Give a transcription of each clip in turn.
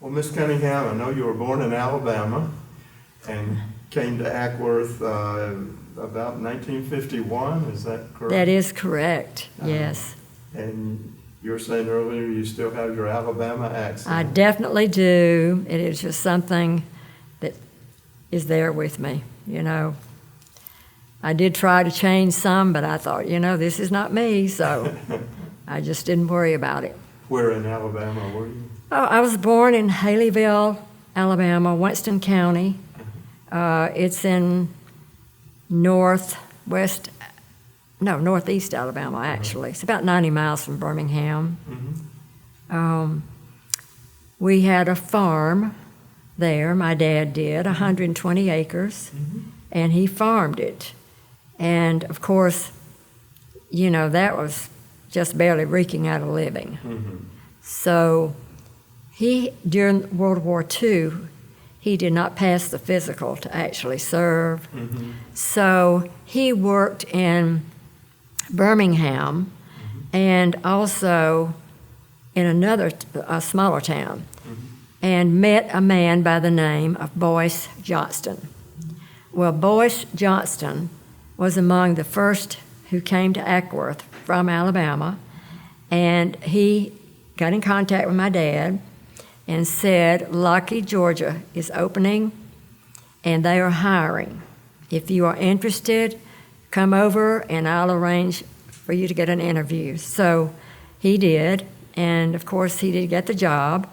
Well, Miss Cunningham, I know you were born in Alabama and came to Acworth about 1951, is that correct? That is correct, yes. And you were saying earlier you still have your Alabama accent. I definitely do. It is just something that is there with me, you know. I did try to change some, but I thought, you know, this is not me, so I just didn't worry about it. Where in Alabama were you? Oh, I was born in Haleyville, Alabama, Winston County. It's in northeast Alabama, actually. It's about 90 miles from Birmingham. Mm-hmm. We had a farm there, my dad did, 120 acres, and he farmed it. And, of course, you know, that was just barely reeking out a living. Mm-hmm. So during World War II, he did not pass the physical to actually serve. Mm-hmm. So he worked in Birmingham and also in a smaller town, and met a man by the name of Boyce Johnston. Well, Boyce Johnston was among the first who came to Acworth from Alabama, and he got in contact with my dad and said, Lockheed, Georgia is opening and they are hiring. If you are interested, come over and I'll arrange for you to get an interview. So he did, and of course he did get the job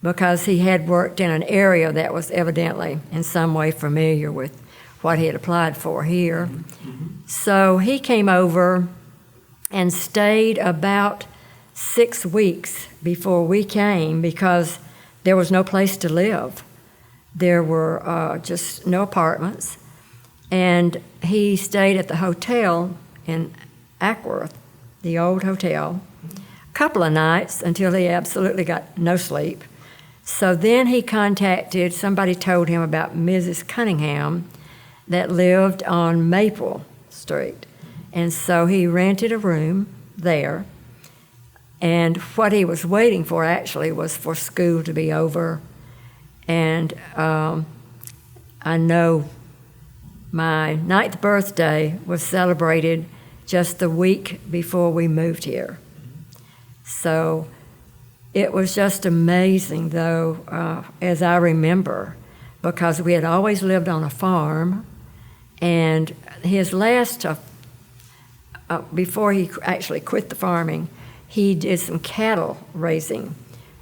because he had worked in an area that was evidently in some way familiar with what he had applied for here. So he came over and stayed about 6 weeks before we came because there was no place to live. There were just no apartments. And he stayed at the hotel in Acworth, the old hotel, a couple of nights until he absolutely got no sleep. So then he contacted, somebody told him about Mrs. Cunningham that lived on Maple Street. And so he rented a room there. And what he was waiting for actually was for school to be over. And I know my 9th birthday was celebrated just the week before we moved here. So it was just amazing, though, as I remember, because we had always lived on a farm, and his last, before he actually quit the farming, he did some cattle raising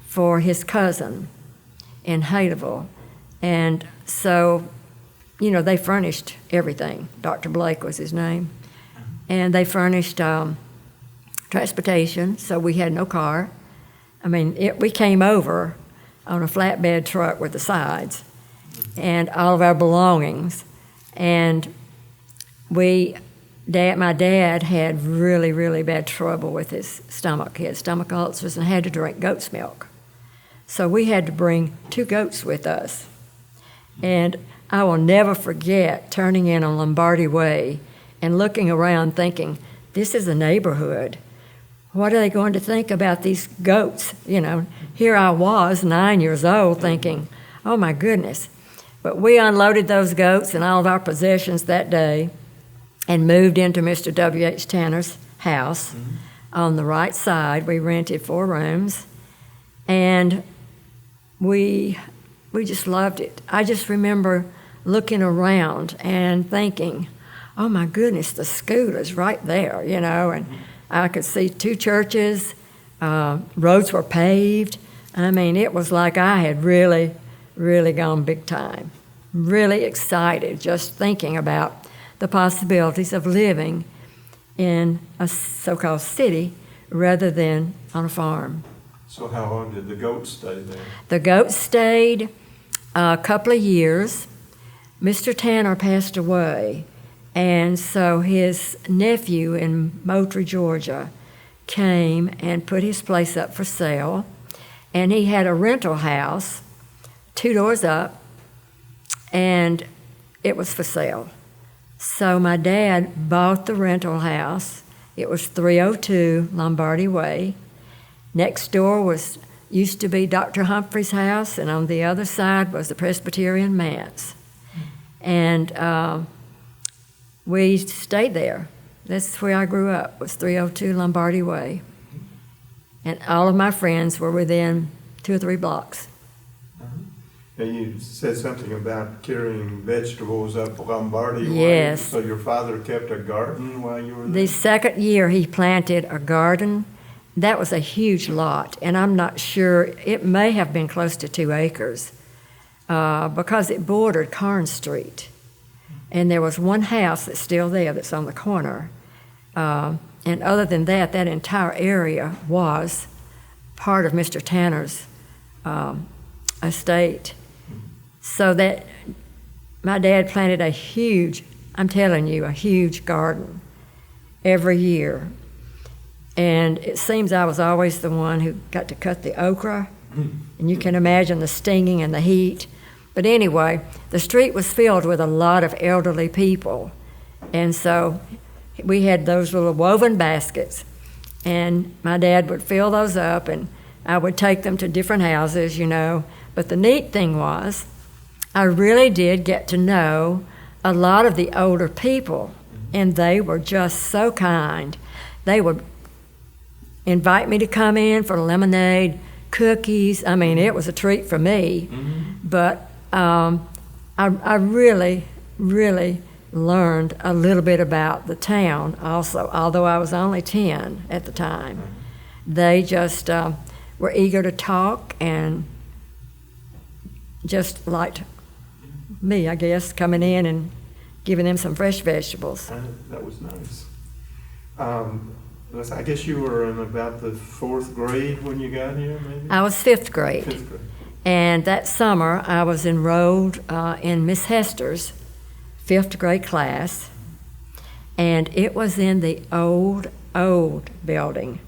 for his cousin in Haleyville. And so, you know, they furnished everything. Dr. Blake was his name. And they furnished transportation, so we had no car. I mean, we came over on a flatbed truck with the sides and all of our belongings. And my dad had really, really bad trouble with his stomach. He had stomach ulcers and had to drink goat's milk. So we had to bring 2 goats with us. And I will never forget turning in on Lombardy Way and looking around thinking, this is a neighborhood. What are they going to think about these goats? You know, here I was, 9 years old, thinking, oh my goodness. But we unloaded those goats and all of our possessions that day and moved into Mr. W.H. Tanner's house on the right side. We rented 4 rooms, and we just loved it. I just remember looking around and thinking, oh my goodness, the school is right there, you know, and I could see 2 churches, roads were paved. I mean, it was like I had really, really gone big time. Really excited just thinking about the possibilities of living in a so-called city rather than on a farm. So how long did the goats stay there? The goats stayed a couple of years. Mr. Tanner passed away, and so his nephew in Moultrie, Georgia, came and put his place up for sale, and he had a rental house 2 doors up, and it was for sale. So my dad bought the rental house. It was 302 Lombardy Way. Next door was used to be Dr. Humphrey's house, and on the other side was the Presbyterian manse. And we stayed there. That's where I grew up, was 302 Lombardy Way. And all of my friends were within 2 or 3 blocks. And you said something about carrying vegetables up Lombardy Way. Yes. So your father kept a garden while you were there? The second year he planted a garden. That was a huge lot, and I'm not sure, it may have been close to 2 acres because it bordered Carn Street. And there was one house that's still there that's on the corner. And other than that, that entire area was part of Mr. Tanner's estate. So that my dad planted a huge, I'm telling you, a huge garden every year. And it seems I was always the one who got to cut the okra. And you can imagine the stinging and the heat. But anyway, the street was filled with a lot of elderly people. And so we had those little woven baskets. And my dad would fill those up, and I would take them to different houses, you know. But the neat thing was, I really did get to know a lot of the older people, and they were just so kind. They would invite me to come in for lemonade, cookies. I mean, it was a treat for me. But I really, really learned a little bit about the town also, although I was only 10 at the time. They just were eager to talk and just liked me, I guess, coming in and giving them some fresh vegetables. That was nice. I guess you were in about the 4th grade when you got here, maybe? I was 5th grade. 5th grade. And that summer, I was enrolled in Miss Hester's 5th grade class, and it was in the old building.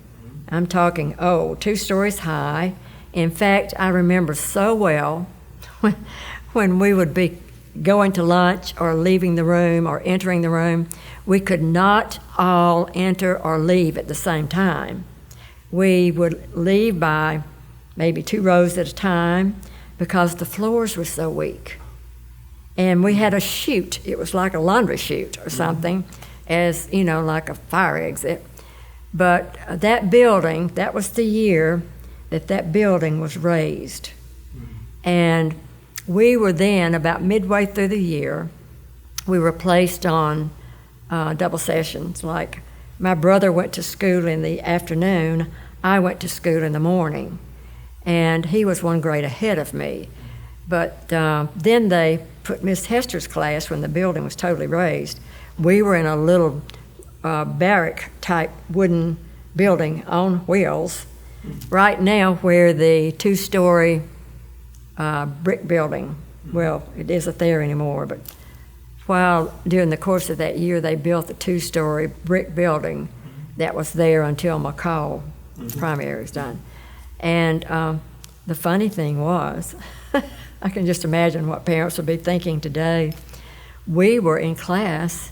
I'm talking old, 2 stories high. In fact, I remember so well when we would be going to lunch or leaving the room or entering the room, we could not all enter or leave at the same time. We would leave by maybe 2 rows at a time because the floors were so weak. And we had a chute. It was like a laundry chute or something, as, you know, like a fire exit. But that building, that was the year that building was raised. And we were then, about midway through the year, we were placed on double sessions. Like, my brother went to school in the afternoon, I went to school in the morning. And he was 1 grade ahead of me. But then they put Miss Hester's class, when the building was totally raised. We were in a little barrack-type wooden building on wheels, right now where the 2-story brick building, well, it isn't there anymore, but while during the course of that year they built the 2-story brick building that was there until McCall primary was done. And the funny thing was, I can just imagine what parents would be thinking today. We were in class,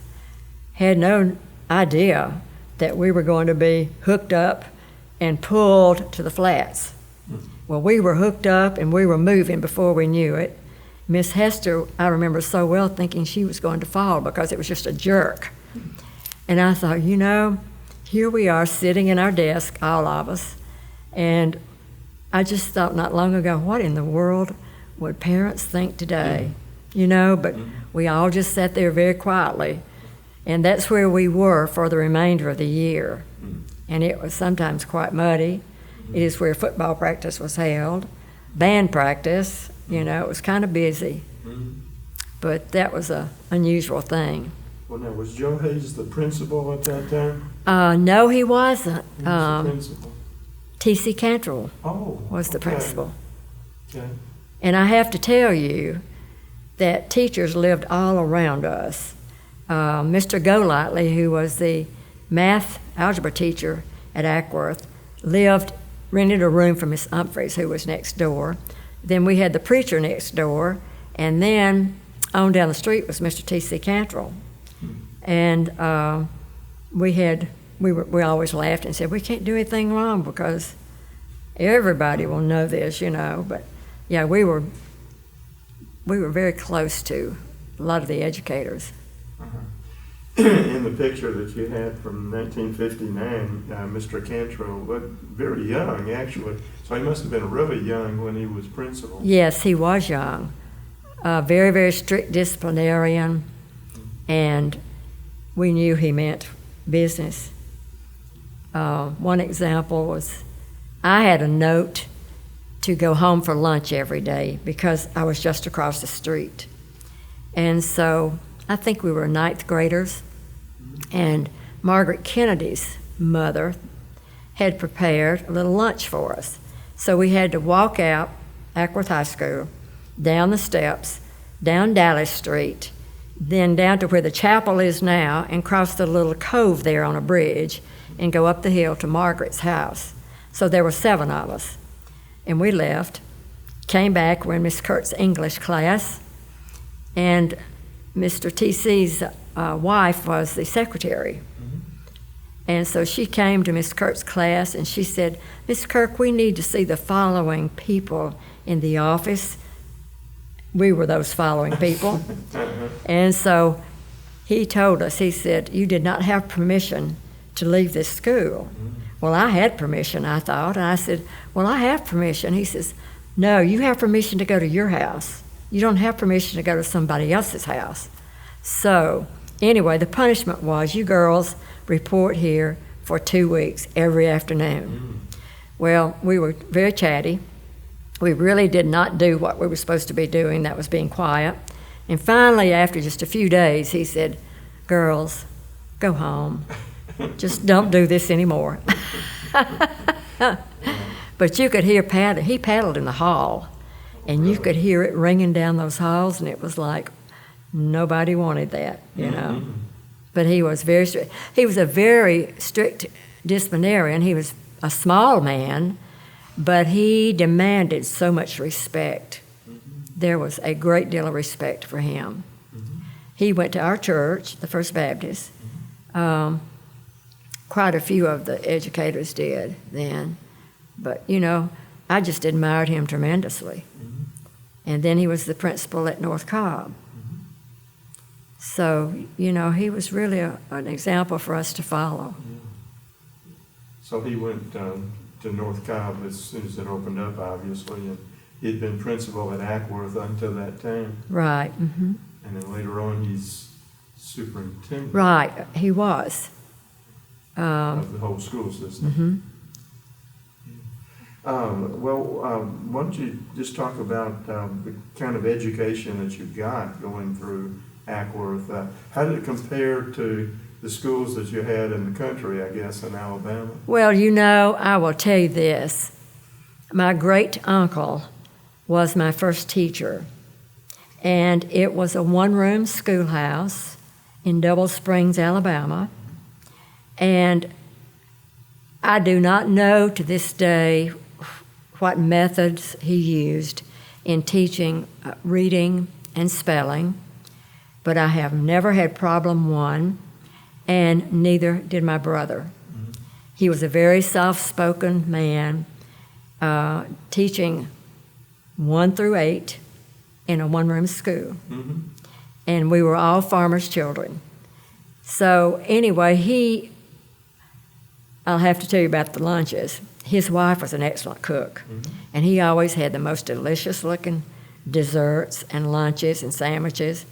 had no idea that we were going to be hooked up and pulled to the flats. Well, we were hooked up and we were moving before we knew it. Miss Hester, I remember so well thinking she was going to fall because it was just a jerk. And I thought, you know, here we are sitting in our desk, all of us, and I just thought not long ago, what in the world would parents think today? You know, but we all just sat there very quietly, and that's where we were for the remainder of the year. And it was sometimes quite muddy. It is where football practice was held, band practice, you know, it was kind of busy. But that was an unusual thing. Well, now, was Joe Hayes the principal at that time? No, he wasn't. Who was the principal? T.C. Cantrell was the principal. Okay. And I have to tell you that teachers lived all around us. Mr. Golightly, who was the math algebra teacher at Acworth, rented a room from Miss Humphreys, who was next door. Then we had the preacher next door, and then on down the street was Mr. T.C. Cantrell. And we always laughed and said, we can't do anything wrong because Everybody will know this, but yeah, we were very close to a lot of the educators. In the picture that you had from 1959, Mr. Cantrell looked very young, actually. So he must have been really young when he was principal. Yes, he was young. Very, very strict disciplinarian, and we knew he meant business. One example was I had a note to go home for lunch every day because I was just across the street. And so I think we were ninth graders, and Margaret Kennedy's mother had prepared a little lunch for us. So we had to walk out Acworth High School, down the steps, down Dallas Street, then down to where the chapel is now, and cross the little cove there on a bridge, and go up the hill to Margaret's house. So there were 7 of us. And we left, came back, we're in Miss Kurt's English class, and Mr. T.C.'s wife was the secretary. And so she came to Miss Kirk's class and she said, "Miss Kirk, we need to see the following people in the office." We were those following people. And so he told us, he said, "You did not have permission to leave this school." Well, I had permission, I thought. And I said, "Well, I have permission." He says, "No, you have permission to go to your house. You don't have permission to go to somebody else's house." So anyway, the punishment was you girls report here for 2 weeks every afternoon. Well, we were very chatty. We really did not do what we were supposed to be doing, that was being quiet. And finally, after just a few days, he said, "Girls, go home. Just don't do this anymore." But you could hear paddling. He paddled in the hall, and you could hear it ringing down those halls, and it was like nobody wanted that, But he was very strict. He was a very strict disciplinarian. He was a small man, but he demanded so much respect. There was a great deal of respect for him. He went to our church, the First Baptist. Quite a few of the educators did then. But, I just admired him tremendously. And then he was the principal at North Cobb. So, he was really an example for us to follow. So he went to North Cobb as soon as it opened up, obviously, and he'd been principal at Acworth until that time. Right. And then later on, he's superintendent. Right, he was. Of the whole school system. Why don't you just talk about the kind of education that you got going through Acworth? How did it compare to the schools that you had in the country, I guess, in Alabama? Well, I will tell you this. My great uncle was my first teacher, and it was a one-room schoolhouse in Double Springs, Alabama. And I do not know to this day what methods he used in teaching reading and spelling, but I have never had problem one, and neither did my brother. He was a very soft-spoken man, teaching 1 through 8 in a one-room school. And we were all farmers' children. So anyway, I'll have to tell you about the lunches. His wife was an excellent cook, and he always had the most delicious-looking desserts and lunches and sandwiches.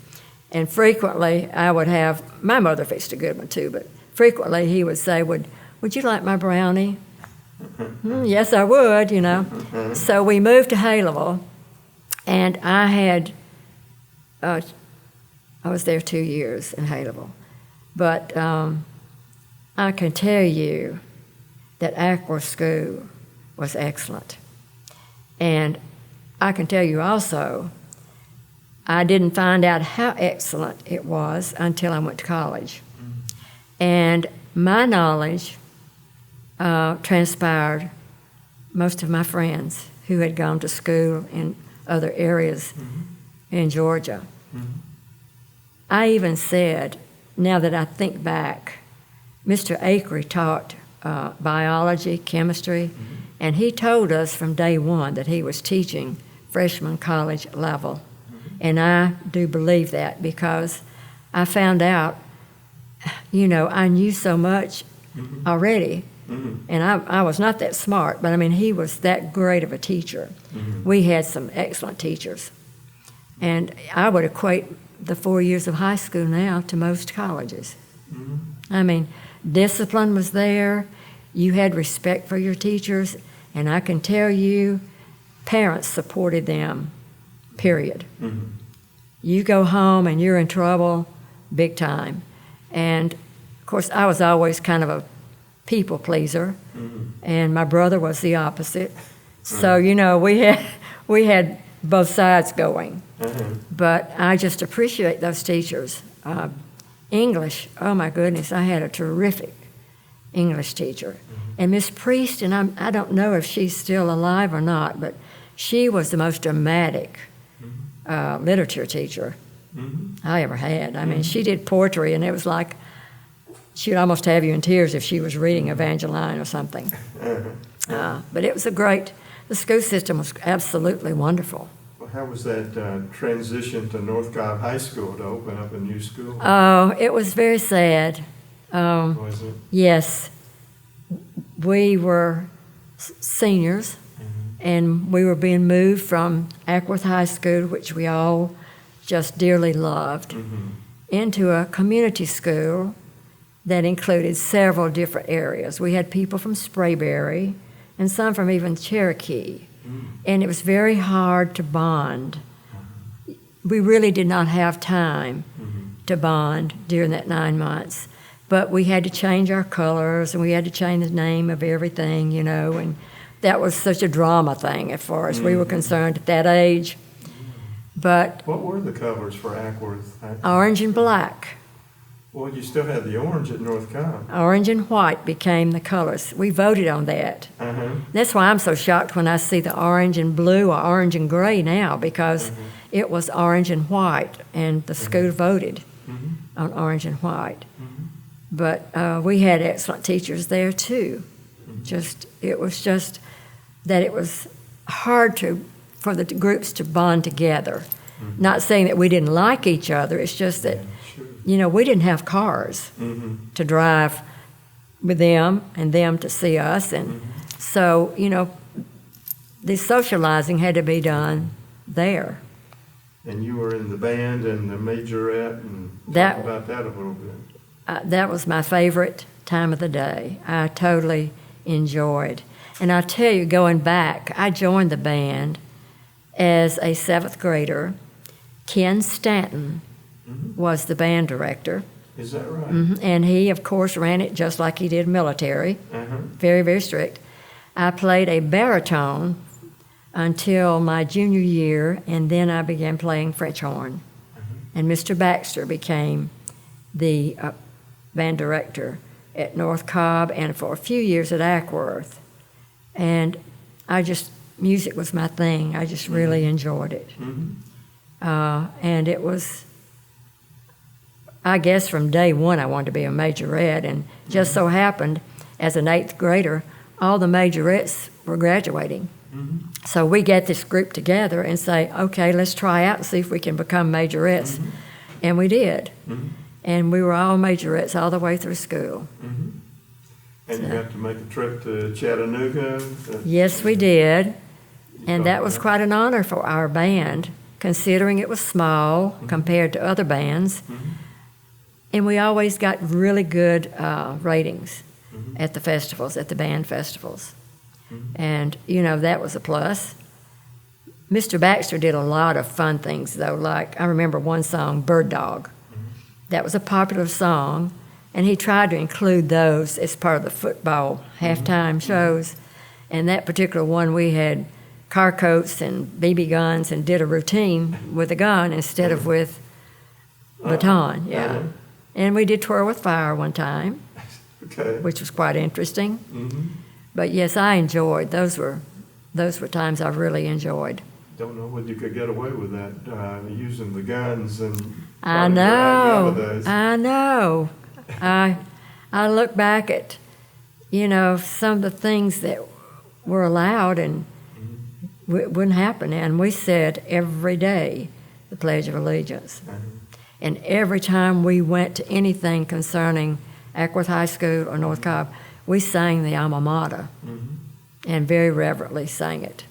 And frequently, I would have, my mother fixed a good one too, but frequently he would say, would you like my brownie? Yes, I would, So we moved to Haleville, and I was there 2 years in Haleville. But I can tell you that Acworth School was excellent. And I can tell you also, I didn't find out how excellent it was until I went to college. And my knowledge transpired most of my friends who had gone to school in other areas in Georgia. I even said, now that I think back, Mr. Acre taught biology, chemistry, and he told us from day one that he was teaching freshman college level. And I do believe that because I found out, I knew so much already. And I was not that smart, but I mean, he was that great of a teacher. We had some excellent teachers. And I would equate the 4 years of high school now to most colleges. I mean, discipline was there. You had respect for your teachers. And I can tell you, parents supported them, period. You go home and you're in trouble big time. And, of course, I was always kind of a people pleaser, and my brother was the opposite. So, we had both sides going. But I just appreciate those teachers. English, oh my goodness, I had a terrific English teacher. And Miss Priest, and I don't know if she's still alive or not, but she was the most dramatic literature teacher I ever had. I mean, she did poetry, and it was like she would almost have you in tears if she was reading Evangeline or something. But it was the school system was absolutely wonderful. Well, how was that transition to North Cobb High School to open up a new school? Oh, it was very sad. Was it? Yes. We were seniors, and we were being moved from Acworth High School, which we all just dearly loved, into a community school that included several different areas. We had people from Sprayberry and some from even Cherokee, and it was very hard to bond. We really did not have time to bond during that 9 months, but we had to change our colors, and we had to change the name of everything, and that was such a drama thing as far as we were concerned at that age. But what were the colors for Acworth? orange and black. Well, you still had the orange at North Cobb. Orange and white became the colors. We voted on that. That's why I'm so shocked when I see the orange and blue or orange and gray now, because it was orange and white, and the school voted on orange and white. But we had excellent teachers there too. It was just that it was hard for the groups to bond together. Not saying that we didn't like each other. It's just that we didn't have cars to drive with them and them to see us. And so, the socializing had to be done there. And you were in the band and the majorette, and talk about that a little bit. That was my favorite time of the day. I totally enjoyed. And I tell you, going back, I joined the band as a 7th grader. Ken Stanton was the band director. Is that right? And he, of course, ran it just like he did military. Very, very strict. I played a baritone until my junior year, and then I began playing French horn. And Mr. Baxter became the band director at North Cobb and for a few years at Acworth. And music was my thing. I just really enjoyed it. And it was, I guess from day one I wanted to be a majorette, and just so happened, as an 8th grader, all the majorettes were graduating. So we get this group together and say, okay, let's try out and see if we can become majorettes. And we did. And we were all majorettes all the way through school. And you got to make a trip to Chattanooga? Yes, we did. And that was quite an honor for our band, considering it was small compared to other bands. And we always got really good ratings at the festivals, at the band festivals. And, that was a plus. Mr. Baxter did a lot of fun things, though, like I remember one song, Bird Dog. That was a popular song, and he tried to include those as part of the football halftime shows. And that particular one, we had car coats and BB guns and did a routine with a gun instead of with baton, And we did Twirl with Fire one time, which was quite interesting. But yes, I enjoyed. Those were times I really enjoyed. Don't know whether you could get away with that, using the guns and... I know. I look back at you know, some of the things that were allowed and wouldn't happen. And we said every day the Pledge of Allegiance. And every time we went to anything concerning Acworth High School or North Cobb, we sang the alma mater and very reverently sang it.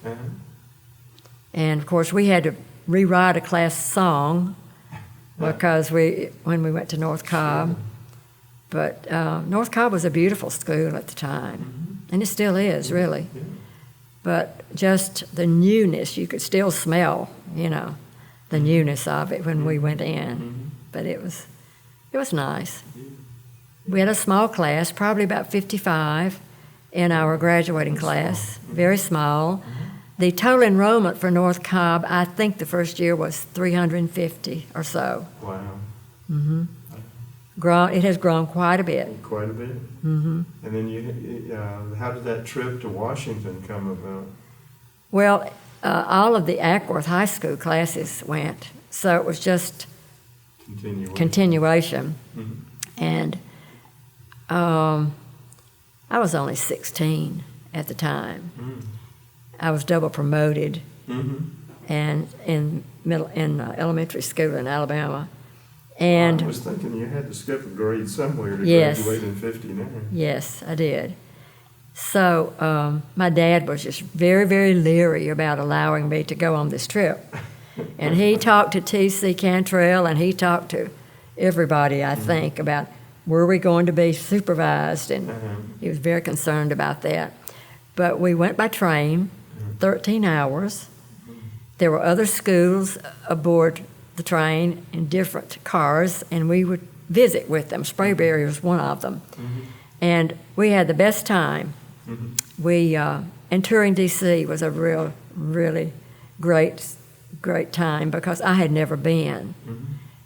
And of course, we had to rewrite a class song because when we went to North Cobb. But North Cobb was a beautiful school at the time, and it still is, really. But just the newness, you could still smell, you know, the newness of it when we went in. But it was nice. We had a small class, probably about 55 in our graduating class, very small. The total enrollment for North Cobb, I think the first year was 350 or so. Wow. It has grown quite a bit. Quite a bit. And then how did that trip to Washington come about? Well, all of the Acworth High School classes went, so it was just continuation. And I was only 16 at the time. I was double promoted, and in elementary school in Alabama. And I was thinking you had to skip a grade somewhere to yes, graduate in 59. Yes, I did. So my dad was just very, very leery about allowing me to go on this trip. And he talked to T.C. Cantrell, and he talked to everybody, I think, about were we going to be supervised, and he was very concerned about that. But we went by train, 13 hours. There were other schools aboard the train in different cars, and we would visit with them. Sprayberry was one of them. And we had the best time. And touring D.C. was a really great time because I had never been.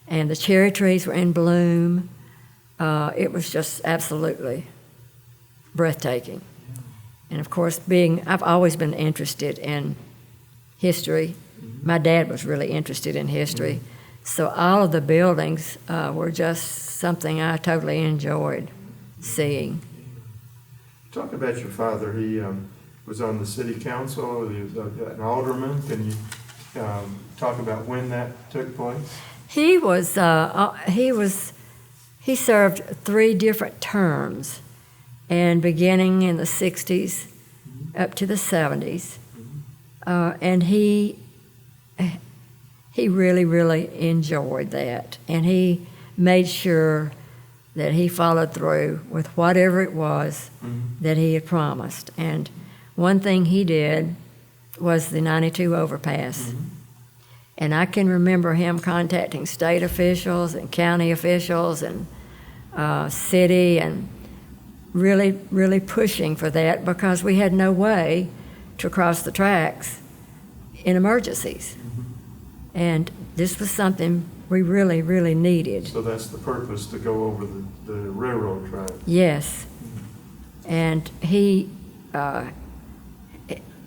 And the cherry trees were in bloom. It was just absolutely breathtaking. And of course, I've always been interested in history. My dad was really interested in history. So all of the buildings were just something I totally enjoyed seeing. Talk about your father. He was on the city council. He was an alderman. Can you talk about when that took place? He served 3 different terms, and beginning in the 60s up to the 70s. And he really enjoyed that. And he made sure that he followed through with whatever it was that he had promised. And one thing he did was the 92 overpass. And I can remember him contacting state officials and county officials and city, and really pushing for that because we had no way to cross the tracks in emergencies. And this was something we really needed. So that's the purpose, to go over the railroad track. Yes. And he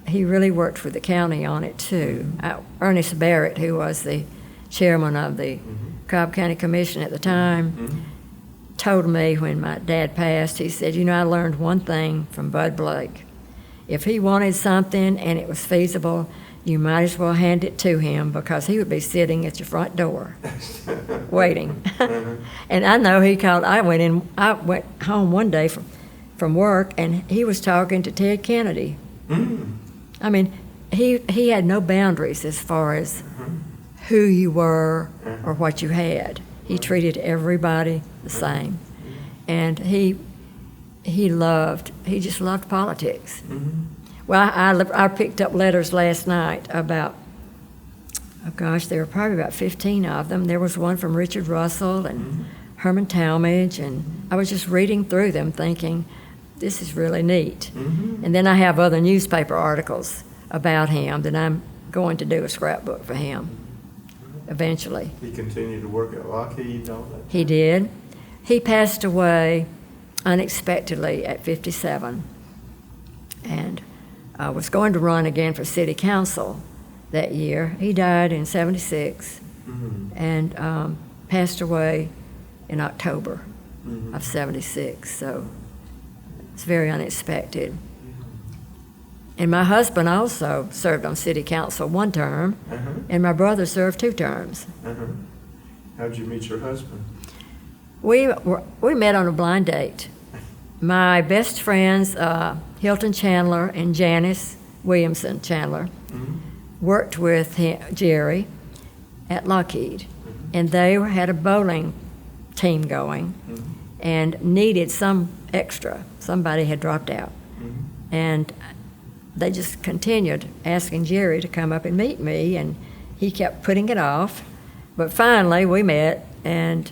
really worked for the county on it too. Ernest Barrett, who was the chairman of the Cobb County Commission at the time, told me when my dad passed, he said, I learned one thing from Bud Blake. If he wanted something and it was feasible, you might as well hand it to him because he would be sitting at your front door waiting. And I know he called. I went home one day from work, and he was talking to Ted Kennedy. I mean, he had no boundaries as far as who you were or what you had. He treated everybody the same. And he just loved politics. Well, I picked up letters last night about, there were probably about 15 of them. There was one from Richard Russell and Herman Talmadge, and I was just reading through them thinking, this is really neat. And then I have other newspaper articles about him that I'm going to do a scrapbook for him eventually. He continued to work at Lockheed and all that? He did. He passed away unexpectedly at 57. And I was going to run again for city council that year. He died in 76 and passed away in October of 76. So It's very unexpected. And my husband also served on city council one term, and my brother served 2 terms. How'd you meet your husband? We met on a blind date. My best friends, Hilton Chandler and Janice Williamson Chandler, worked with Jerry at Lockheed, and they had a bowling team going and needed some extra. Somebody had dropped out. And they just continued asking Jerry to come up and meet me, and he kept putting it off. But finally, we met, and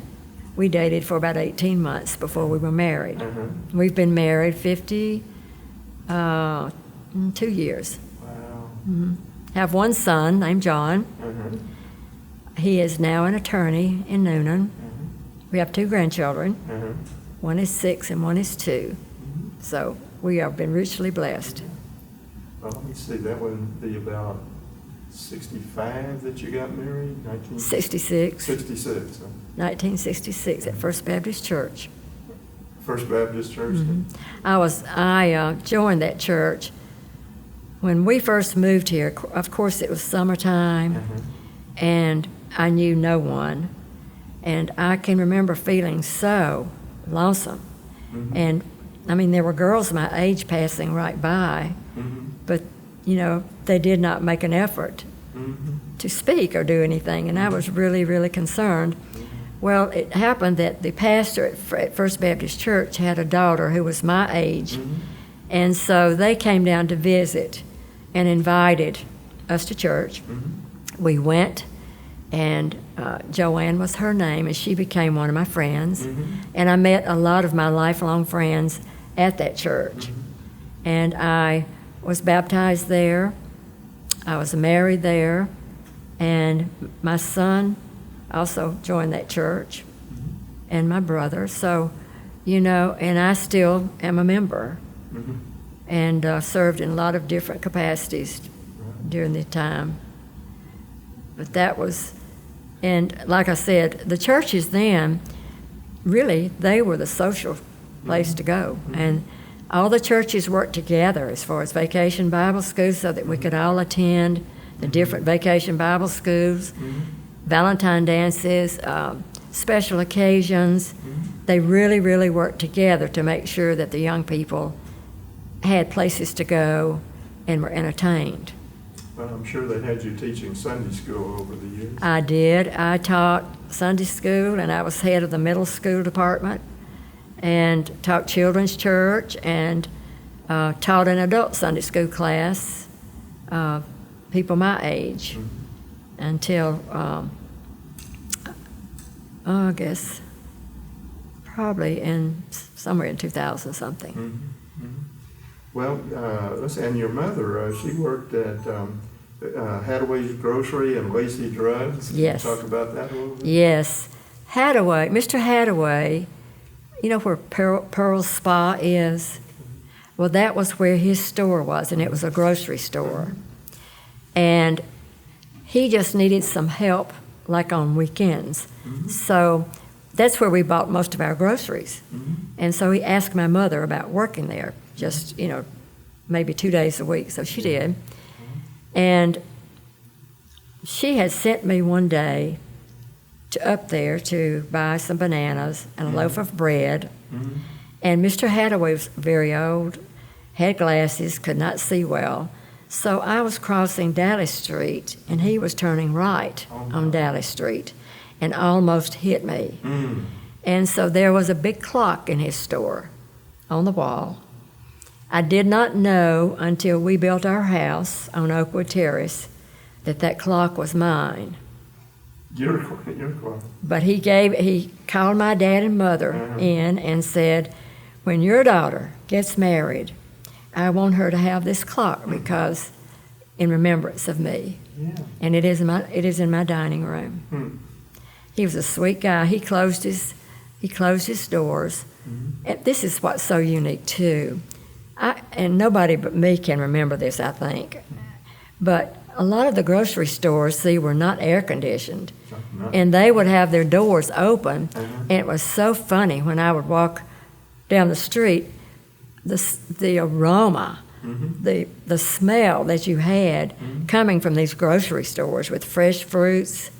we dated for about 18 months before we were married. We've been married 52 years. Wow. Have one son named John. He is now an attorney in Noonan. We have 2 grandchildren. One is 6 and one is 2. So we have been richly blessed. Well, let me see, that would be about 65 that you got married? 66. 66. 1966 at First Baptist Church. First Baptist Church? I joined that church when we first moved here. Of course, it was summertime, and I knew no one. And I can remember feeling so lonesome. And, I mean, there were girls my age passing right by, but, you know, they did not make an effort to speak or do anything, and I was really, really concerned. Well, it happened that the pastor at First Baptist Church had a daughter who was my age, and so they came down to visit and invited us to church. We went, and Joanne was her name, and she became one of my friends, and I met a lot of my lifelong friends at that church. And I was baptized there. I was married there, and my son also joined that church, and my brother. So, you know, and I still am a member, and served in a lot of different capacities during the time. But that was, and like I said, the churches then, really, they were the social place to go. And all the churches worked together as far as vacation Bible schools so that we could all attend the different vacation Bible schools, Valentine dances, special occasions. They really, really worked together to make sure that the young people had places to go and were entertained. Well, I'm sure they had you teaching Sunday school over the years. I did. I taught Sunday school, and I was head of the middle school department, and taught children's church, and taught an adult Sunday school class, people my age, until, I guess, probably somewhere in 2000 something. Well, let's see, and your mother, she worked at Hadaway's Grocery and Lacey Drugs. Yes. Can you talk about that a little bit? Yes. Hadaway, Mr. Hadaway, you know where Pearl's Spa is? Well, that was where his store was, and it was a grocery store. And he just needed some help, like on weekends. So that's where we bought most of our groceries. And so he asked my mother about working there, just, you know, maybe 2 days a week. So she did. And she had sent me one day up there to buy some bananas and a loaf of bread. And Mr. Hadaway was very old, had glasses, could not see well. So I was crossing Daly Street, and he was turning right on Daly Street and almost hit me. And so there was a big clock in his store on the wall. I did not know until we built our house on Oakwood Terrace that clock was mine. Your clock. But he called my dad and mother in and said, when your daughter gets married, I want her to have this clock because in remembrance of me. And it is in my dining room. He was a sweet guy. He closed his doors. And this is what's so unique too. And nobody but me can remember this, I think. But a lot of the grocery stores, were not air conditioned. And they would have their doors open. And it was so funny when I would walk down the street. the aroma, the smell that you had coming from these grocery stores with fresh fruits.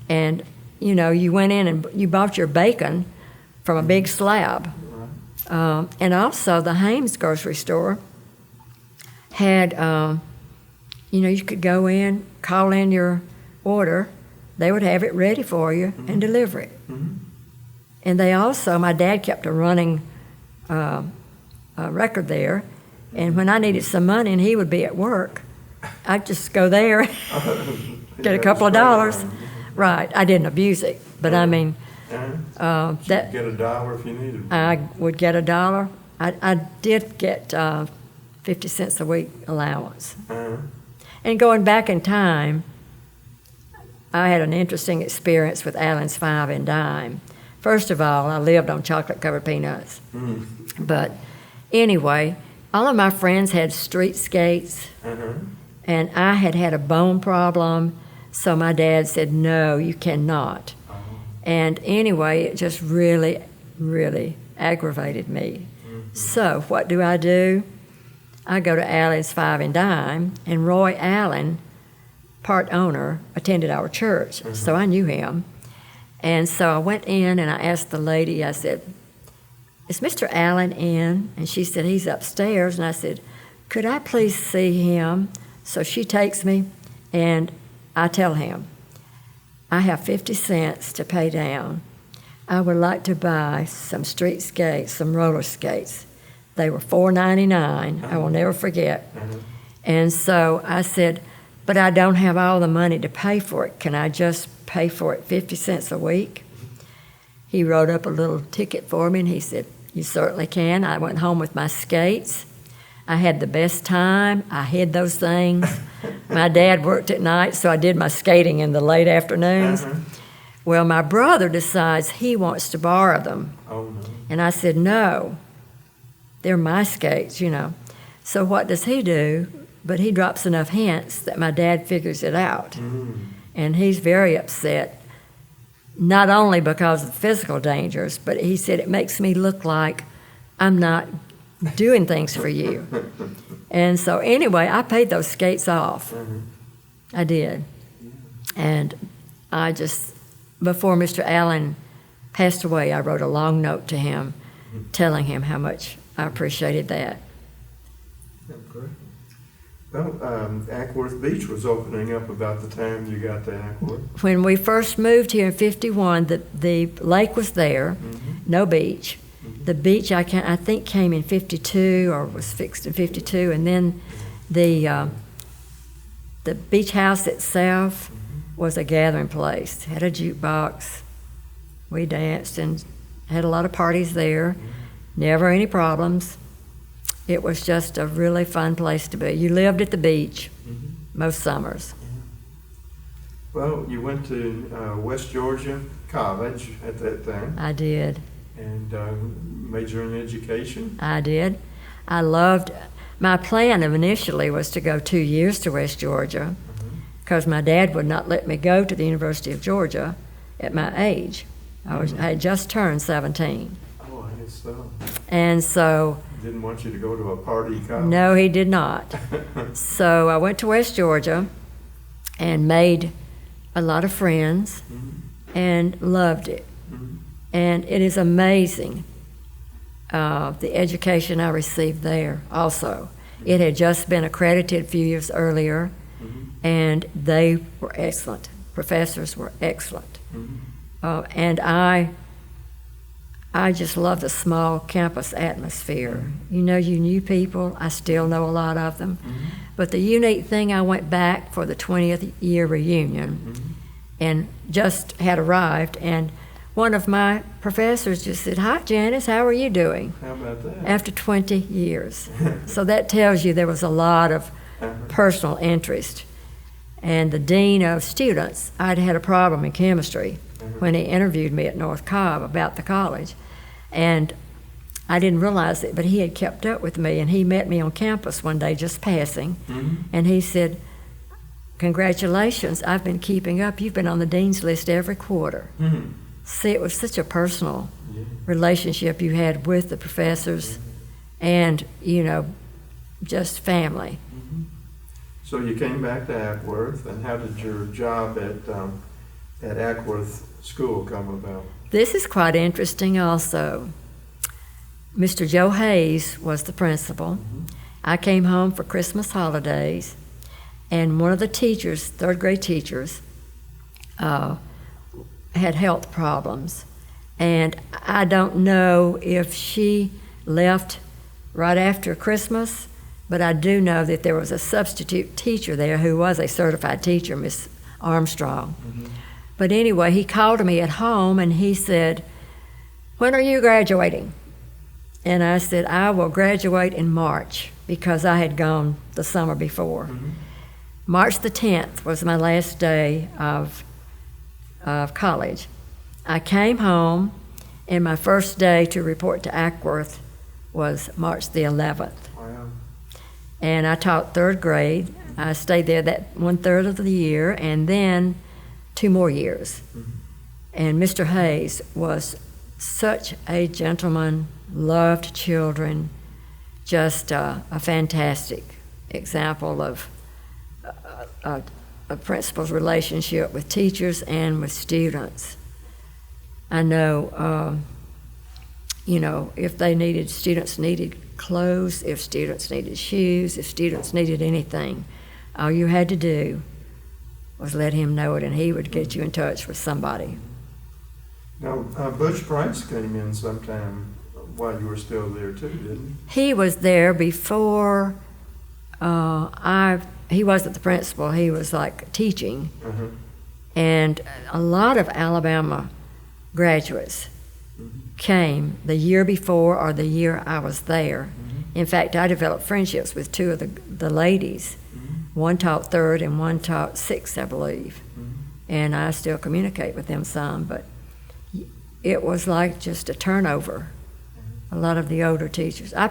And, you know, you went in and you bought your bacon from a big slab. And also the Hames grocery store had, you know, you could go in, call in your order. They would have it ready for you and deliver it. And they also, my dad kept a running record there. And when I needed some money and he would be at work, I'd just go there, get a couple of dollars. Right, I didn't abuse it, but I mean, that get $1 if you needed it. I would get $1. I did get 50 cents a week allowance. And going back in time, I had an interesting experience with Allen's 5 and dime. First of all, I lived on chocolate-covered peanuts. But anyway, all of my friends had street skates, and I had a bone problem, so my dad said, no, you cannot. And anyway, it just really, really aggravated me. So what do? I go to Allen's 5 and dime, and Roy Allen, part owner, attended our church, so I knew him. And so I went in and I asked the lady, I said, is Mr. Allen in? And she said, he's upstairs. And I said, could I please see him? So she takes me and I tell him, I have 50 cents to pay down. I would like to buy some street skates, some roller skates. They were $4.99. I will never forget. And so I said, but I don't have all the money to pay for it. Can I just pay for it 50 cents a week? He wrote up a little ticket for me and he said, you certainly can. I went home with my skates. I had the best time. I hid those things. My dad worked at night, so I did my skating in the late afternoons. Well, my brother decides he wants to borrow them. And I said, no, they're my skates, you know. So what does he do? But he drops enough hints that my dad figures it out. And he's very upset, not only because of physical dangers, but he said it makes me look like I'm not doing things for you. And so anyway, I paid those skates off. I did. And I just, before Mr. Allen passed away, I wrote a long note to him telling him how much I appreciated that. Great. Well, Acworth Beach was opening up about the time you got to Acworth. When we first moved here in '51, the lake was there, no beach. The beach I think came in '52 or was fixed in '52, and then the beach house itself was a gathering place. Had a jukebox. We danced and had a lot of parties there. Never any problems. It was just a really fun place to be. You lived at the beach most summers. Well, you went to West Georgia College at that time. I did. And major in education? I did. I loved, my plan initially was to go 2 years to West Georgia because my dad would not let me go to the University of Georgia at my age. I had just turned 17. Oh, I guess so. And so... Didn't want you to go to a party college? No, he did not. So I went to West Georgia and made a lot of friends and loved it. And it is amazing, the education I received there also. It had just been accredited a few years earlier, and they were excellent. Professors were excellent. And I just love the small campus atmosphere. You know, you knew people. I still know a lot of them. But the unique thing, I went back for the 20th year reunion and just had arrived, and one of my professors just said, "Hi, Janice, how are you doing?" How about that? After 20 years. So that tells you there was a lot of personal interest. And the dean of students, I'd had a problem in chemistry when he interviewed me at North Cobb about the college. And I didn't realize it, but he had kept up with me, and he met me on campus one day just passing. And he said, "Congratulations, I've been keeping up. You've been on the dean's list every quarter." See, it was such a personal relationship you had with the professors and, just family. So you came back to Acworth, and how did your job at Acworth School come about? This is quite interesting also. Mr. Joe Hayes was the principal. I came home for Christmas holidays, and one of the teachers, third grade teachers, had health problems. And I don't know if she left right after Christmas, but I do know that there was a substitute teacher there who was a certified teacher, Miss Armstrong. But anyway, he called me at home and he said, "When are you graduating?" And I said, "I will graduate in March," because I had gone the summer before. March the 10th was my last day of college. I came home, and my first day to report to Acworth was March the 11th. Wow. And I taught third grade. I stayed there that 1/3 of the year, and then 2 more years. And Mr. Hayes was such a gentleman, loved children, just a fantastic example of a principal's relationship with teachers and with students. I know, if students needed clothes, if students needed shoes, if students needed anything, all you had to do was let him know it, and he would get you in touch with somebody. Now, Butch Price came in sometime while you were still there too, didn't He was there before he wasn't the principal. He was like teaching. And a lot of Alabama graduates came the year before or the year I was there. In fact, I developed friendships with 2 of the ladies. One taught third and one taught sixth, I believe. And I still communicate with them some, but it was like just a turnover. A lot of the older teachers. I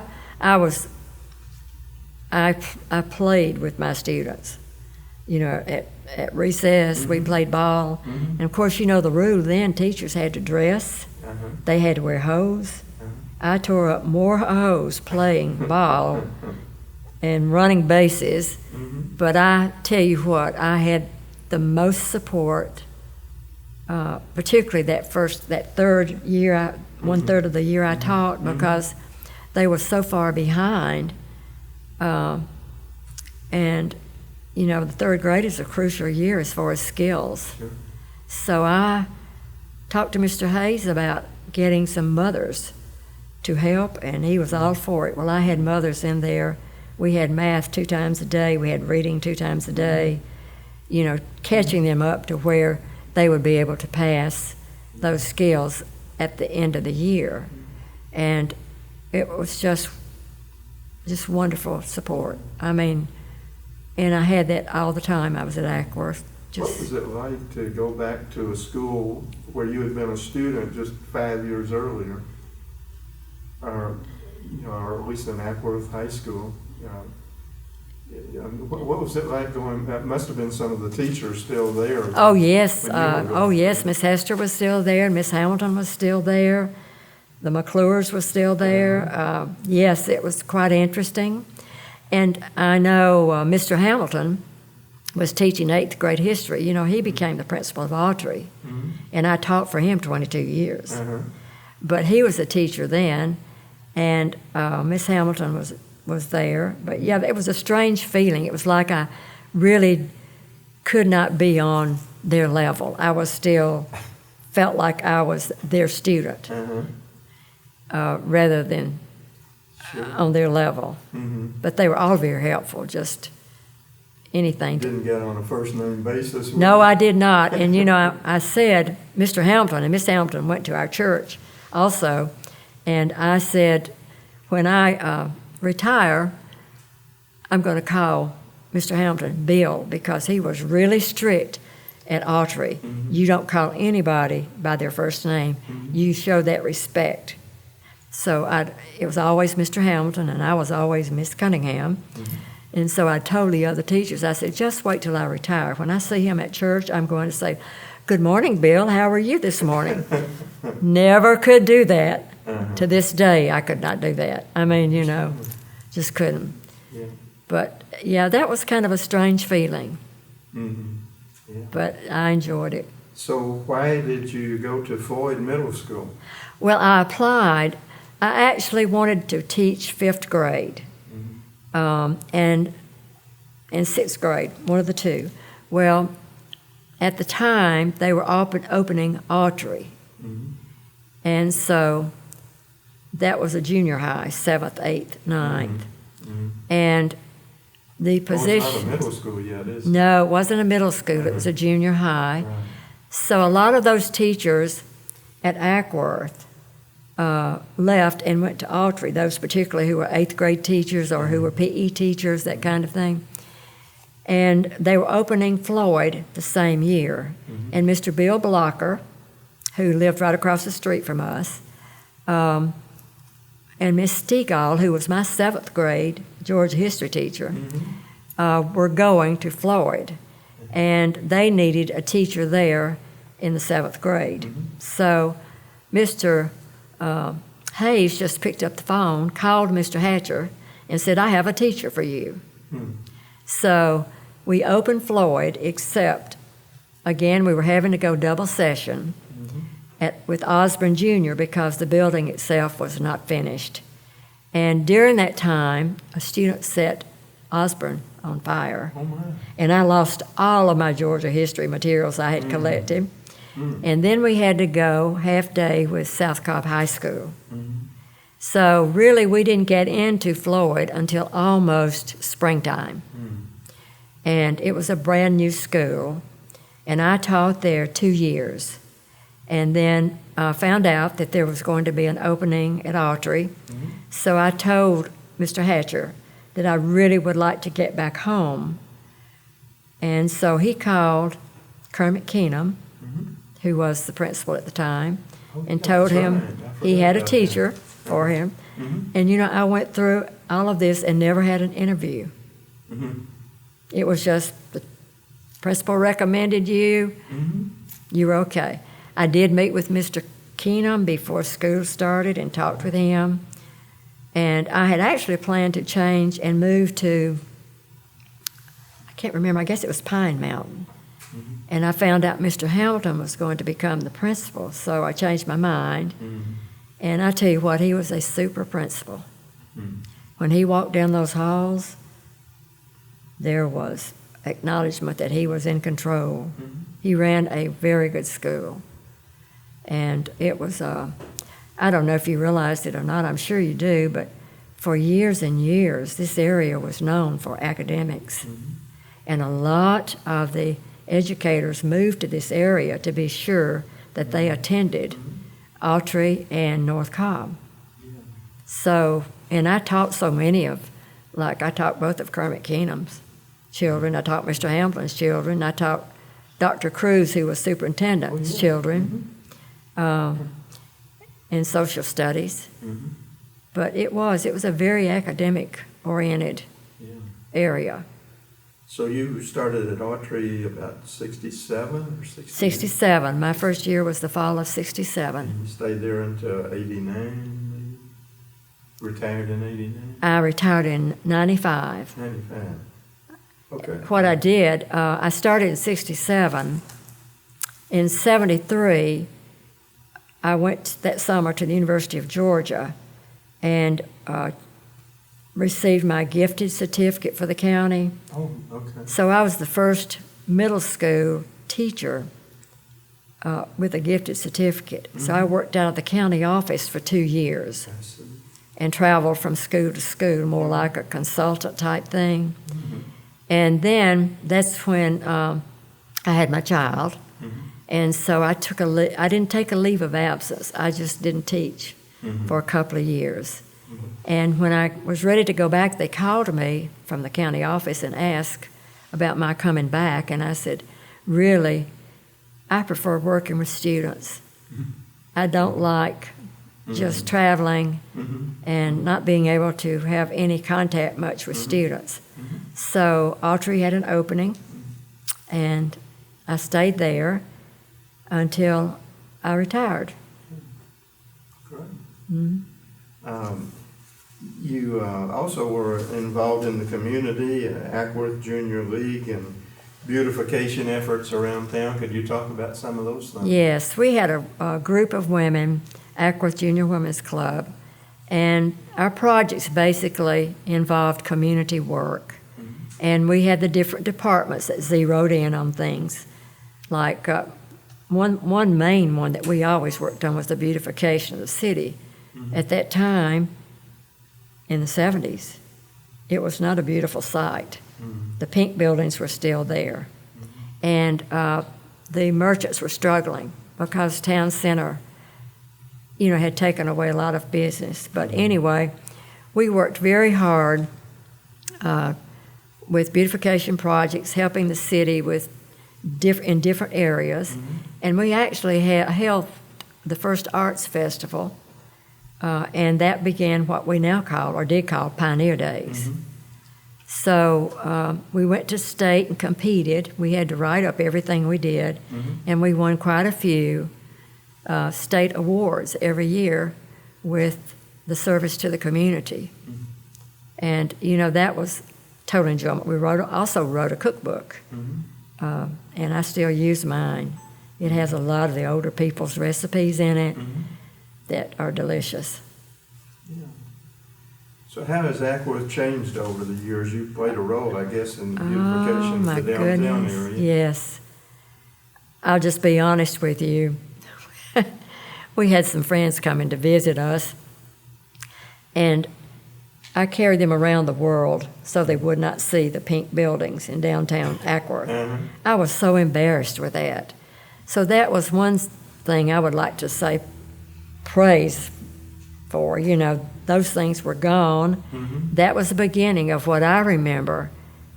played with my students. At recess, we played ball. And of course, the rule then, teachers had to dress. They had to wear hose. I tore up more hose playing ball and running bases. But I tell you what, I had the most support, particularly that third year, 1/3 of the year I taught, because they were so far behind. And the third grade is a crucial year as far as skills. Sure. So I talked to Mr. Hayes about getting some mothers to help, and he was all for it. Well, I had mothers in there. We had math 2 times a day. We had reading 2 times a day, catching them up to where they would be able to pass those skills at the end of the year. And it was just wonderful support. And I had that all the time I was at Acworth. What was it like to go back to a school where you had been a student just 5 years earlier, or at least in Acworth High School? What was it like going? That must have been some of the teachers still there. Oh yes, Miss Hester was still there. Miss Hamilton was still there. The McClures were still there. Yes, it was quite interesting. And I know Mr. Hamilton was teaching 8th grade history. He became the principal of Autry, and I taught for him 22 years. But he was a teacher then, and Miss Hamilton was there. But yeah, it was a strange feeling. It was like I really could not be on their level. I was still felt like I was their student. Rather than on their level. But they were all very helpful, just anything. Didn't get on a first name basis? No, I did not. And I said, Mr. Hamilton, and Miss Hamilton went to our church also, and I said, when I retire, I'm going to call Mr. Hamilton Bill, because he was really strict at Autry. You don't call anybody by their first name. You show that respect. So it was always Mr. Hamilton, and I was always Miss Cunningham. And so I told the other teachers, I said, just wait till I retire. When I see him at church, I'm going to say, "Good morning, Bill. How are you this morning?" Never could do that. To this day, I could not do that. I mean, you know, just couldn't. Yeah. But yeah, that was kind of a strange feeling, Mm-hmm. Yeah. but I enjoyed it. So why did you go to Floyd Middle School? Well, I applied. I actually wanted to teach fifth grade and sixth grade, one of the two. Well, at the time, they were opening Autry. Mm-hmm. And so that was a junior high, 7th, 8th, 9th. Mm-hmm. And the position... Oh, it's not a middle school yet, is it? No, it wasn't a middle school. It was a junior high. Right. So a lot of those teachers at Acworth left and went to Autry, those particularly who were 8th grade teachers or who were PE teachers, that kind of thing. And they were opening Floyd the same year. Mm-hmm. And Mr. Bill Blocker, who lived right across the street from us, and Miss Stegall, who was my 7th grade Georgia history teacher, were going to Floyd. And they needed a teacher there in the 7th grade. Mm-hmm. So Mr. Hayes just picked up the phone, called Mr. Hatcher, and said, I have a teacher for you. Hmm. So we opened Floyd, except, again, we were having to go double session with Osborne Jr. because the building itself was not finished. And during that time, a student set Osborne on fire. Oh, my. And I lost all of my Georgia history materials I had collected. And then we had to go half-day with South Cobb High School. So really, we didn't get into Floyd until almost springtime. And it was a brand-new school, and I taught there 2 years. And then I found out that there was going to be an opening at Autry. So I told Mr. Hatcher that I really would like to get back home. And so he called Kermit Keenum, who was the principal at the time, and told him he had a teacher for him. And, you know, I went through all of this and never had an interview. It was just the principal recommended you, you were okay. I did meet with Mr. Keenum before school started and talked with him. And I had actually planned to change and move to, I can't remember, I guess it was Pine Mountain. And I found out Mr. Hamilton was going to become the principal, so I changed my mind. And I tell you what, he was a super principal. When he walked down those halls, there was acknowledgement that he was in control. He ran a very good school. And it was, I don't know if you realized it or not, I'm sure you do, but for years and years, this area was known for academics. And a lot of the educators moved to this area to be sure that they attended Autry and North Cobb. So, and I taught so many of, like I taught both of Kermit Keenum's children, I taught Mr. Hamlin's children, I taught Dr. Cruz, who was superintendent's children, in social studies. But it was a very academic-oriented area. So you started at Autry about 67 or 68? 67. My first year was the fall of 67. And you stayed there until 89, maybe? Retired in 89? I retired in 95. 95. Okay. What I did, I started in 67. In 73, I went that summer to the University of Georgia and received my gifted certificate for the county. Oh, okay. So I was the first middle school teacher with a gifted certificate. So I worked out of the county office for 2 years I see. and traveled from school to school, more like a consultant type thing. And then that's when I had my child. And so I didn't take a leave of absence. I just didn't teach for a couple of years. And when I was ready to go back, they called me from the county office and asked about my coming back. And I said, really, I prefer working with students. I don't like just traveling and not being able to have any contact much with students. So Autry had an opening, and I stayed there until I retired. Great. You also were involved in the community, Acworth Junior League, and beautification efforts around town. Could you talk about some of those things? Yes, we had a group of women, Acworth Junior Women's Club, and our projects basically involved community work. And we had the different departments that zeroed in on things. Like one main one that we always worked on was the beautification of the city. At that time, in the 70s, it was not a beautiful sight. The pink buildings were still there. And the merchants were struggling because town center, had taken away a lot of business. But anyway, we worked very hard with beautification projects, helping the city with in different areas. And we actually held the first arts festival, and that began what we now call, or did call, Pioneer Days. So we went to state and competed. We had to write up everything we did, and we won quite a few state awards every year with the service to the community. And, that was total enjoyment. We also wrote a cookbook, and I still use mine. It has a lot of the older people's recipes in it that are delicious. Yeah. So how has Acworth changed over the years? You played a role, I guess, in the beautification of the downtown area. Yes. I'll just be honest with you. We had some friends coming to visit us, and I carried them around the world so they would not see the pink buildings in downtown Acworth. I was so embarrassed with that. So that was one thing I would like to say praise for. Those things were gone. That was the beginning of what I remember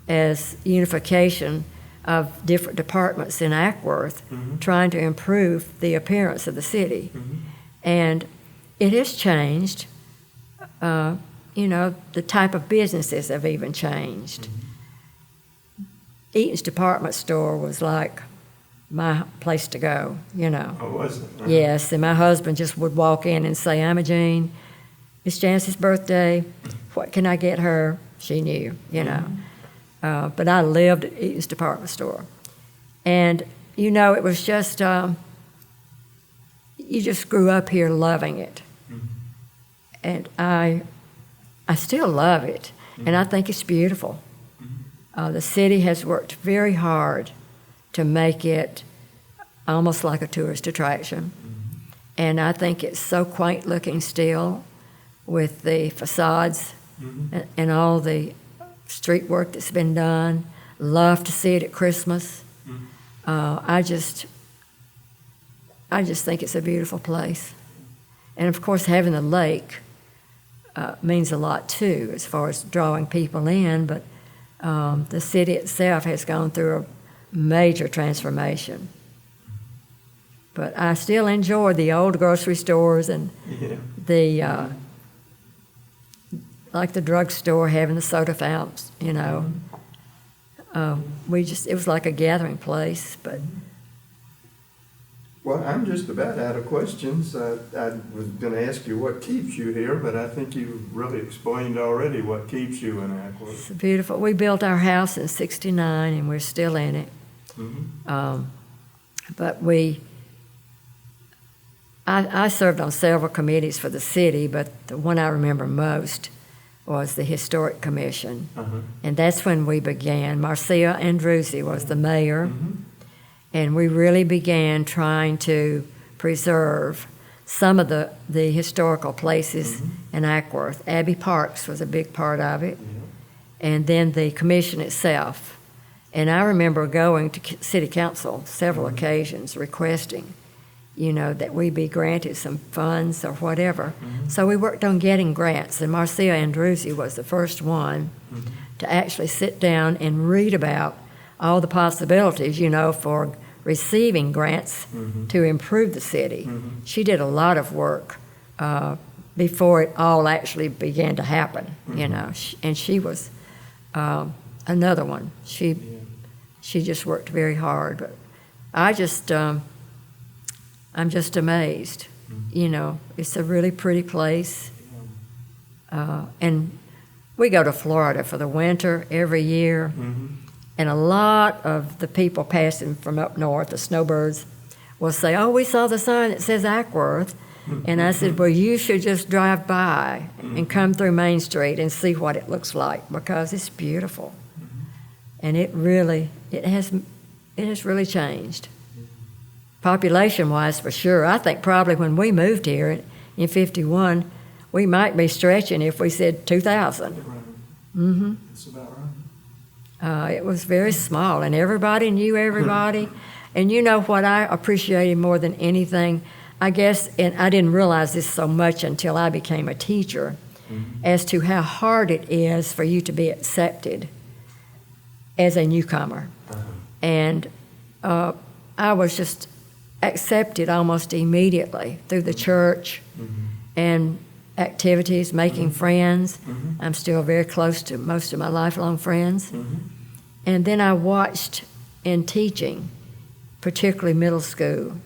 as unification of different departments in Acworth, trying to improve the appearance of the city. And it has changed. The type of businesses have even changed. Eaton's department store was like my place to go, Oh, was it? Yes, and my husband just would walk in and say, "Emma Jean, it's Janice's birthday. What can I get her?" She knew, But I lived at Eaton's department store. And, it was just, you just grew up here loving it. And I still love it, and I think it's beautiful. The city has worked very hard to make it almost like a tourist attraction. And I think it's so quaint looking still with the facades and all the street work that's been done. Love to see it at Christmas. I just think it's a beautiful place. And of course, having the lake means a lot too, as far as drawing people in, but the city itself has gone through a major transformation. But I still enjoy the old grocery stores and the, like the drugstore having the soda fountains, it was like a gathering place, but. Well, I'm just about out of questions. I was going to ask you what keeps you here, but I think you've really explained already what keeps you in Acworth. It's beautiful. We built our house in '69, and we're still in it. But I served on several committees for the city, but the one I remember most was the Historic Commission. And that's when we began. Marcia Andruzzi was the mayor. And we really began trying to preserve some of the historical places in Acworth. Abbey Parks was a big part of it. And then the commission itself. And I remember going to city council several occasions requesting, that we be granted some funds or whatever. So we worked on getting grants, and Marcia Andruzzi was the first one to actually sit down and read about all the possibilities, for receiving grants to improve the city. She did a lot of work before it all actually began to happen, and she was another one. She just worked very hard, but I'm just amazed You know, it's a really pretty place. And we go to Florida for the winter every year. Mm-hmm. And a lot of the people passing from up north, the snowbirds, will say, "Oh, we saw the sign that says Acworth." And I said, "Well, you should just drive by and come through Main Street and see what it looks like, because it's beautiful." And it has really changed. Population-wise, for sure. I think probably when we moved here in 51, we might be stretching if we said 2,000. Right. Mm-hmm. That's about right. It was very small, and everybody knew everybody. And you know what I appreciated more than anything, I guess, and I didn't realize this so much until I became a teacher, as to how hard it is for you to be accepted as a newcomer. And I was just accepted almost immediately through the church and activities, making friends. I'm still very close to most of my lifelong friends. And then I watched in teaching, particularly middle school,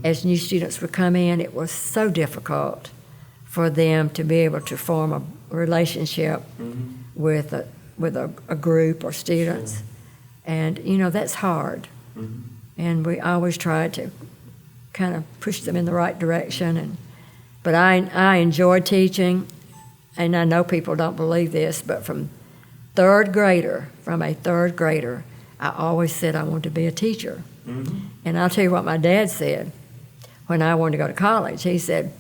as new students would come in, it was so difficult for them to be able to form a relationship with a group or students. Sure. And, you know, that's hard. And we always tried to kind of push them in the right direction. But I enjoyed teaching, and I know people don't believe this, but from a third grader, I always said I wanted to be a teacher. And I'll tell you what my dad said when I wanted to go to college. He said,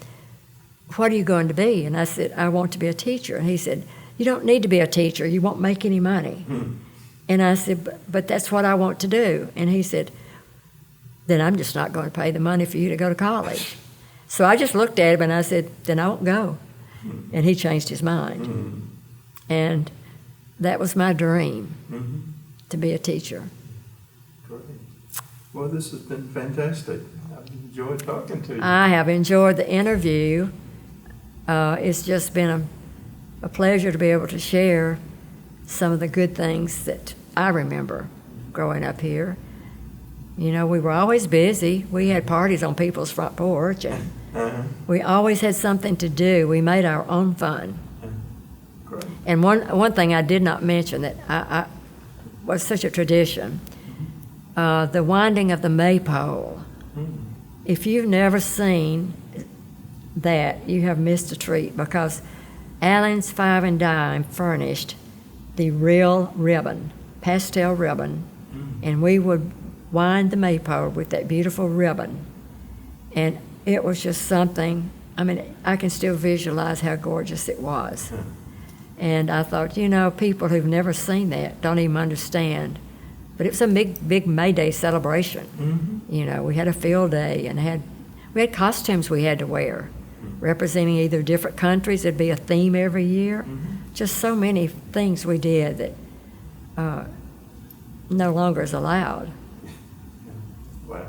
"What are you going to be?" And I said, "I want to be a teacher." And he said, "You don't need to be a teacher. You won't make any money." And I said, but that's what I want to do. And he said, "Then I'm just not going to pay the money for you to go to college." So I just looked at him and I said, "Then I won't go." And he changed his mind. And that was my dream, to be a teacher. Great. Well, this has been fantastic. I've enjoyed talking to you. I have enjoyed the interview. It's just been a pleasure to be able to share some of the good things that I remember growing up here. You know, we were always busy. We had parties on people's front porch, and we always had something to do. We made our own fun. Great. And one thing I did not mention that I was such a tradition, the winding of the maypole. If you've never seen that, you have missed a treat, because Allen's Five and Dime furnished the real ribbon, pastel ribbon, and we would wind the maypole with that beautiful ribbon. And it was just something, I mean, I can still visualize how gorgeous it was. And I thought, you know, people who've never seen that don't even understand. But it was a big May Day celebration. You know, we had a field day, and we had costumes we had to wear, representing either different countries. There'd be a theme every year. Just so many things we did that no longer is allowed. Wow.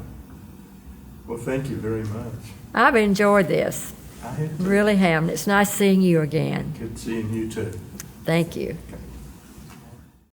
Well, thank you very much. I've enjoyed this. I have to. Really have. And it's nice seeing you again. Good seeing you too. Thank you. Okay.